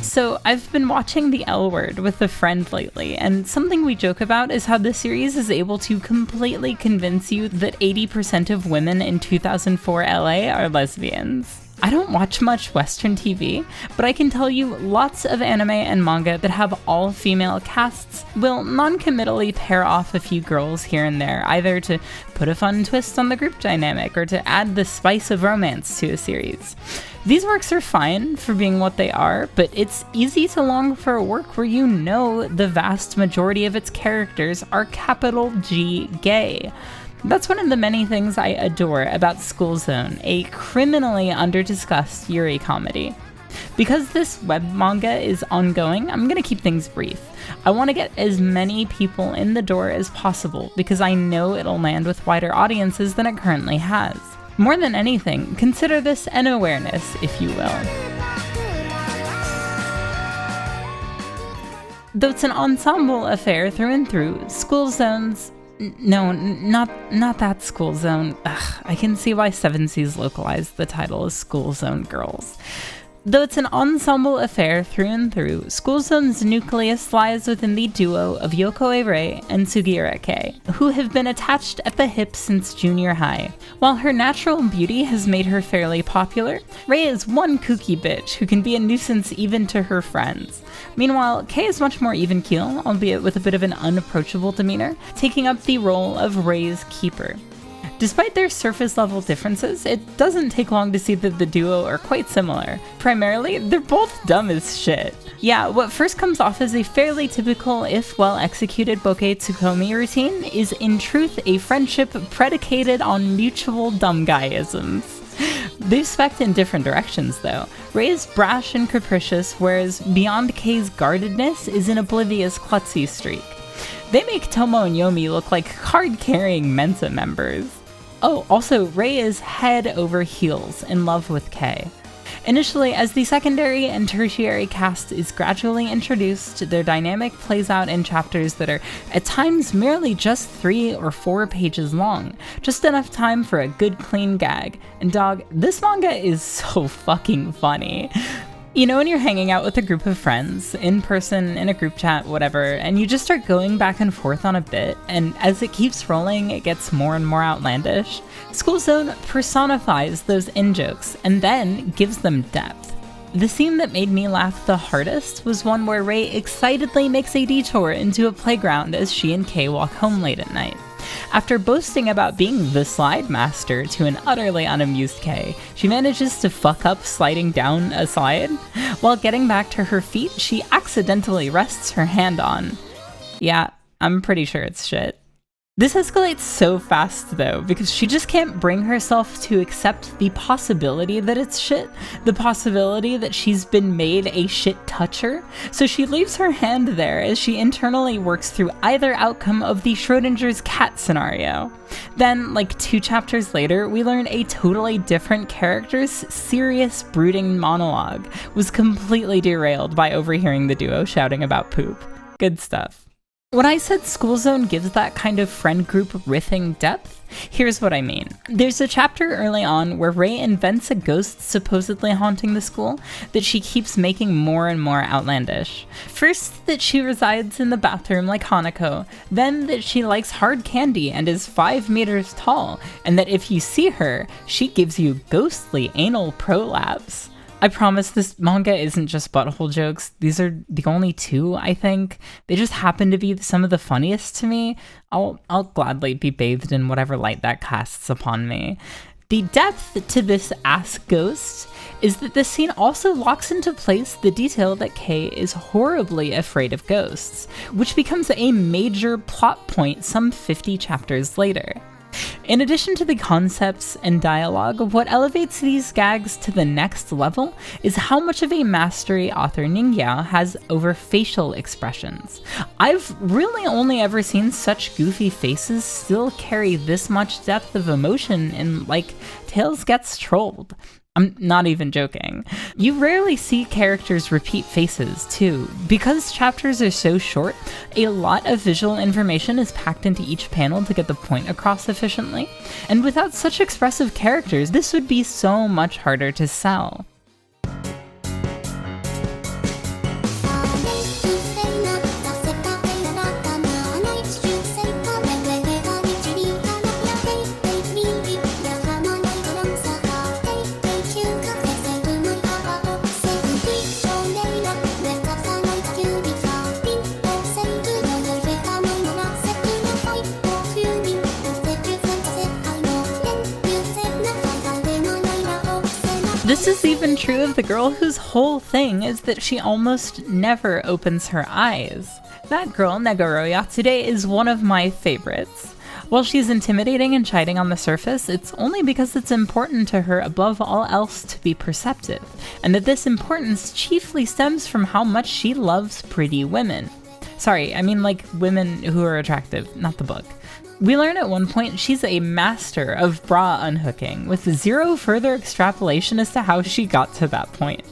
So I've been watching The L Word with a friend lately, and something we joke about is how the series is able to completely convince you that 80% of women in 2004 LA are lesbians. I don't watch much Western TV, but I can tell you lots of anime and manga that have all female casts will non-committally pair off a few girls here and there, either to put a fun twist on the group dynamic or to add the spice of romance to a series. These works are fine for being what they are, but it's easy to long for a work where you know the vast majority of its characters are capital G gay. That's one of the many things I adore about School Zone, a criminally under-discussed Yuri comedy. Because this web manga is ongoing, I'm gonna keep things brief. I want to get as many people in the door as possible because I know it'll land with wider audiences than it currently has. More than anything, consider this an awareness, if you will. Though it's an ensemble affair through and through, School Zone's No, not that School Zone. Ugh, I can see why 7 Seas localized the title as School Zone Girls. Though it's an ensemble affair through and through, School Zone's nucleus lies within the duo of Yokoi Rei and Sugiura Kei, who have been attached at the hip since junior high. While her natural beauty has made her fairly popular, Rei is one kooky bitch who can be a nuisance even to her friends. Meanwhile, Kei is much more even keel, albeit with a bit of an unapproachable demeanor, taking up the role of Rei's keeper. Despite their surface-level differences, it doesn't take long to see that the duo are quite similar. Primarily, they're both dumb as shit. Yeah, what first comes off as a fairly typical, if well-executed bokeh tsukomi routine is in truth a friendship predicated on mutual dumb guy-isms. They spec in different directions, though. Rei is brash and capricious, whereas Beyond Kei's guardedness is an oblivious klutzy streak. They make Tomo and Yomi look like card-carrying Mensa members. Oh, also, Rei is head over heels in love with Kei. Initially, as the secondary and tertiary cast is gradually introduced, their dynamic plays out in chapters that are at times merely just 3 or 4 pages long, just enough time for a good clean gag. And dog, this manga is so fucking funny. You know when you're hanging out with a group of friends, in person, in a group chat, whatever, and you just start going back and forth on a bit, and as it keeps rolling, it gets more and more outlandish? School Zone personifies those in-jokes, and then gives them depth. The scene that made me laugh the hardest was one where Rei excitedly makes a detour into a playground as she and Kei walk home late at night. After boasting about being the slide master to an utterly unamused Kei, she manages to fuck up sliding down a slide. While getting back to her feet, she accidentally rests her hand on. Yeah, I'm pretty sure it's shit. This escalates so fast, though, because she just can't bring herself to accept the possibility that it's shit, the possibility that she's been made a shit toucher, so she leaves her hand there as she internally works through either outcome of the Schrodinger's cat scenario. Then, like 2 chapters later, we learn a totally different character's serious, brooding monologue was completely derailed by overhearing the duo shouting about poop. Good stuff. When I said School Zone gives that kind of friend group riffing depth, here's what I mean. There's a chapter early on where Rei invents a ghost supposedly haunting the school that she keeps making more and more outlandish. First, that she resides in the bathroom like Hanako, then that she likes hard candy and is 5 meters tall, and that if you see her, she gives you ghostly anal prolapse. I promise this manga isn't just butthole jokes. These are the only 2, I think. They just happen to be some of the funniest to me. I'll gladly be bathed in whatever light that casts upon me. The depth to this ass ghost is that this scene also locks into place the detail that Kei is horribly afraid of ghosts, which becomes a major plot point some 50 chapters later. In addition to the concepts and dialogue, what elevates these gags to the next level is how much of a mastery author Ningyao has over facial expressions. I've really only ever seen such goofy faces still carry this much depth of emotion in, like, Tails Gets Trolled. I'm not even joking. You rarely see characters repeat faces, too. Because chapters are so short, a lot of visual information is packed into each panel to get the point across efficiently, and without such expressive characters, this would be so much harder to sell. This is even true of the girl whose whole thing is that she almost never opens her eyes. That girl, Negoro Yatsude, is one of my favorites. While she's intimidating and chiding on the surface, it's only because it's important to her above all else to be perceptive, and that this importance chiefly stems from how much she loves pretty women. Sorry, I mean like women who are attractive, not the book. We learn at one point she's a master of bra unhooking, with zero further extrapolation as to how she got to that point.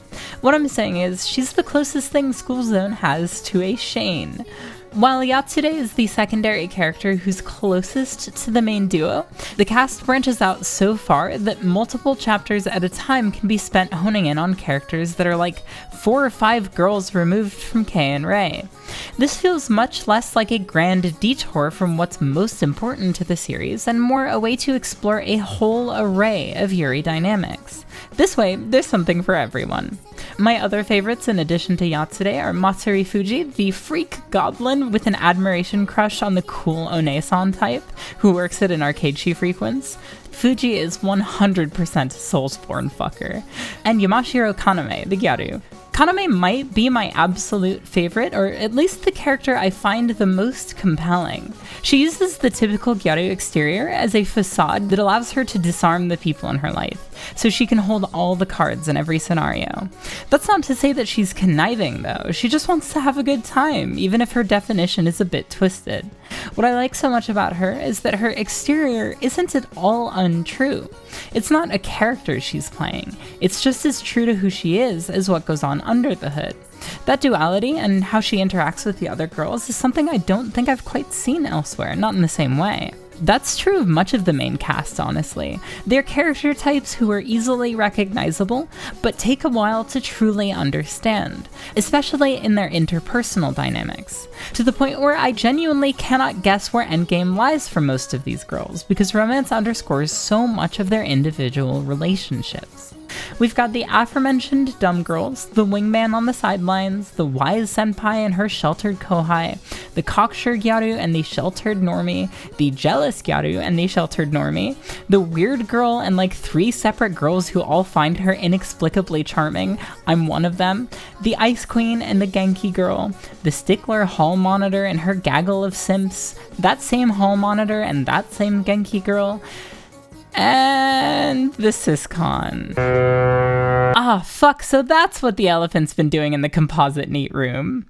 What I'm saying is, she's the closest thing School Zone has to a Shane. While Yatsude is the secondary character who's closest to the main duo, the cast branches out so far that multiple chapters at a time can be spent honing in on characters that are like 4 or 5 girls removed from Kei and Rei. This feels much less like a grand detour from what's most important to the series, and more a way to explore a whole array of Yuri dynamics. This way, there's something for everyone. My other favorites in addition to Yatsude are Matsuri Fuji, the freak goblin with an admiration crush on the cool One-san type, who works at an arcade she frequents. Fuji is 100% Soulsborne fucker. And Yamashiro Kaname, the Gyaru. Kaname might be my absolute favorite, or at least the character I find the most compelling. She uses the typical Gyaru exterior as a facade that allows her to disarm the people in her life, so she can hold all the cards in every scenario. That's not to say that she's conniving though, she just wants to have a good time, even if her definition is a bit twisted. What I like so much about her is that her exterior isn't at all untrue. It's not a character she's playing, it's just as true to who she is as what goes on under the hood. That duality and how she interacts with the other girls is something I don't think I've quite seen elsewhere, not in the same way. That's true of much of the main cast, honestly. They're character types who are easily recognizable, but take a while to truly understand, especially in their interpersonal dynamics, to the point where I genuinely cannot guess where endgame lies for most of these girls, because romance underscores so much of their individual relationships. We've got the aforementioned dumb girls, the wingman on the sidelines, the wise senpai and her sheltered kohai, the cocksure gyaru and the sheltered normie, the jealous gyaru and the sheltered normie, the weird girl and like 3 separate girls who all find her inexplicably charming, I'm one of them, the ice queen and the Genki girl, the stickler hall monitor and her gaggle of simps, that same hall monitor and that same Genki girl, and the syscon. Ah, fuck, so that's what the elephant's been doing in the composite neat room.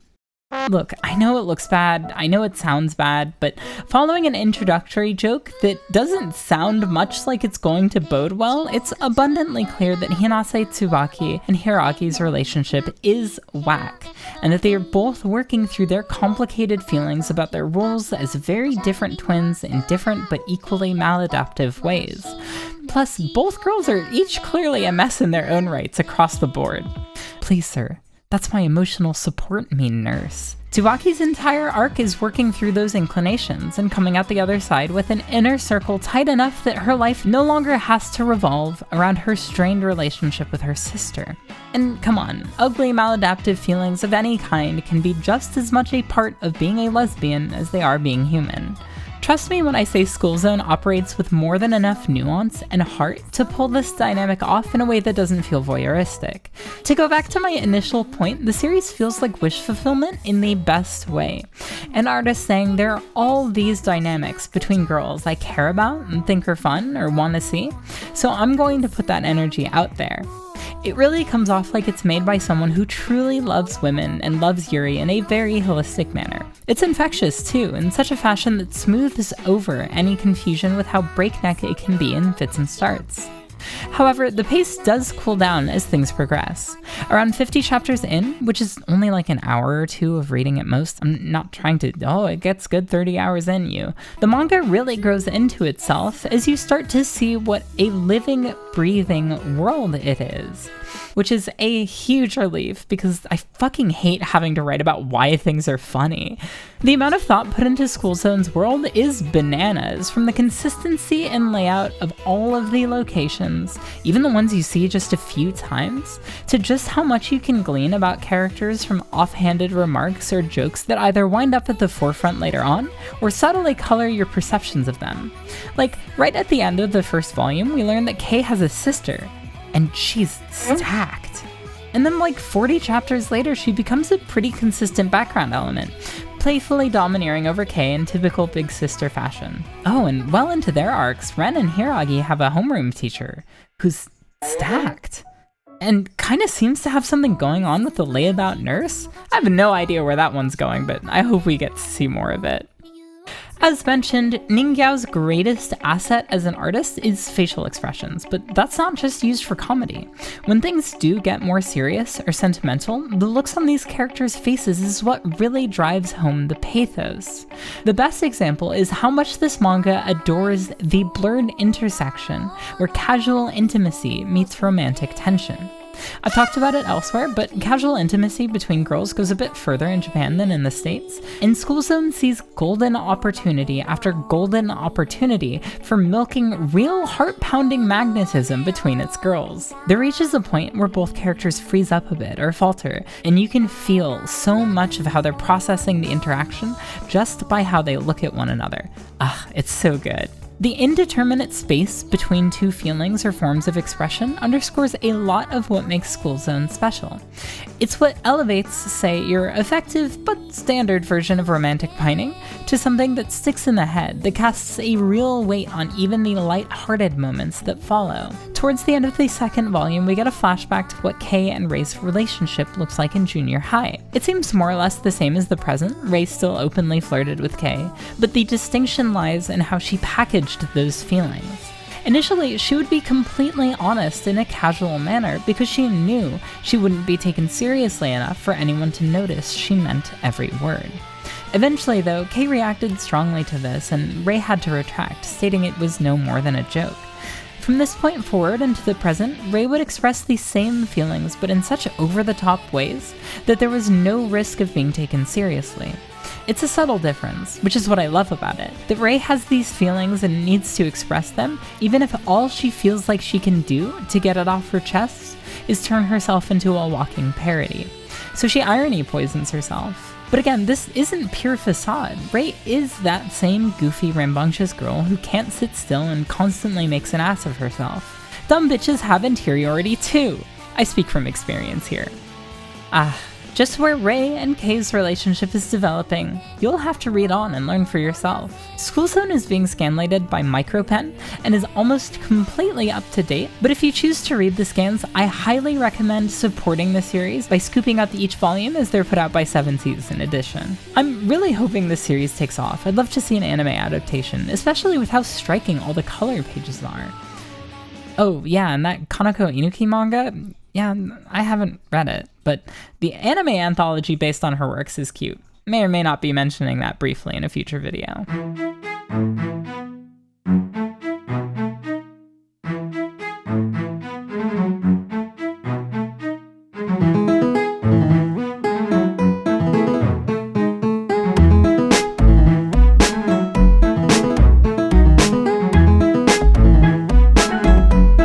Look, I know it looks bad, I know it sounds bad, but following an introductory joke that doesn't sound much like it's going to bode well, it's abundantly clear that Hinase Tsubaki and Hiraki's relationship is whack, and that they are both working through their complicated feelings about their roles as very different twins in different but equally maladaptive ways. Plus, both girls are each clearly a mess in their own rights across the board. Please, sir. That's my emotional support, mean nurse. Tsubaki's entire arc is working through those inclinations and coming out the other side with an inner circle tight enough that her life no longer has to revolve around her strained relationship with her sister. And come on, ugly maladaptive feelings of any kind can be just as much a part of being a lesbian as they are being human. Trust me when I say School Zone operates with more than enough nuance and heart to pull this dynamic off in a way that doesn't feel voyeuristic. To go back to my initial point, the series feels like wish fulfillment in the best way. An artist saying there are all these dynamics between girls I care about and think are fun or want to see, so I'm going to put that energy out there. It really comes off like it's made by someone who truly loves women and loves Yuri in a very holistic manner. It's infectious too, in such a fashion that smooths over any confusion with how breakneck it can be in fits and starts. However, the pace does cool down as things progress. Around 50 chapters in, which is only like an hour or 2 of reading at most, I'm not trying to, it gets good 30 hours in you, the manga really grows into itself as you start to see what a living, breathing world it is. Which is a huge relief because I fucking hate having to write about why things are funny. The amount of thought put into School Zone's world is bananas, from the consistency and layout of all of the locations, even the ones you see just a few times, to just how much you can glean about characters from offhanded remarks or jokes that either wind up at the forefront later on, or subtly color your perceptions of them. Like, right at the end of the first volume, we learn that Kei has a sister. and she's stacked. And then like 40 chapters later, she becomes a pretty consistent background element, playfully domineering over Kei in typical big sister fashion. Oh, and well into their arcs, Ren and Hiragi have a homeroom teacher who's stacked and kind of seems to have something going on with the layabout nurse. I have no idea where that one's going, but I hope we get to see more of it. As mentioned, Ningyao's greatest asset as an artist is facial expressions, but that's not just used for comedy. When things do get more serious or sentimental, the looks on these characters' faces is what really drives home the pathos. The best example is how much this manga adores the blurred intersection where casual intimacy meets romantic tension. I've talked about it elsewhere, but casual intimacy between girls goes a bit further in Japan than in the States, and School Zone sees golden opportunity after golden opportunity for milking real heart-pounding magnetism between its girls. There reaches a point where both characters freeze up a bit or falter, and you can feel so much of how they're processing the interaction just by how they look at one another. It's so good. The indeterminate space between two feelings or forms of expression underscores a lot of what makes School Zone special. It's what elevates, say, your effective but standard version of romantic pining to something that sticks in the head, that casts a real weight on even the light-hearted moments that follow. Towards the end of the second volume, we get a flashback to what Kei and Rei's relationship looks like in junior high. It seems more or less the same as the present. Rei still openly flirted with Kei, but the distinction lies in how she packaged those feelings. Initially, she would be completely honest in a casual manner because she knew she wouldn't be taken seriously enough for anyone to notice she meant every word. Eventually, though, Kei reacted strongly to this, and Rei had to retract, stating it was no more than a joke. From this point forward into the present, Rei would express these same feelings, but in such over-the-top ways that there was no risk of being taken seriously. It's a subtle difference, which is what I love about it, that Rei has these feelings and needs to express them, even if all she feels like she can do to get it off her chest is turn herself into a walking parody. So she irony poisons herself. But again, this isn't pure facade. Rei is that same goofy, rambunctious girl who can't sit still and constantly makes an ass of herself. Dumb bitches have interiority too. I speak from experience here. Just where Rei and Kei's relationship is developing, you'll have to read on and learn for yourself. School Zone is being scanlated by Micropen and is almost completely up to date, but if you choose to read the scans, I highly recommend supporting the series by scooping up each volume as they're put out by 7 Seas in edition. I'm really hoping this series takes off. I'd love to see an anime adaptation, especially with how striking all the color pages are. Oh yeah, and that Kanako Inuki manga? Yeah, I haven't read it, but the anime anthology based on her works is cute. May or may not be mentioning that briefly in a future video.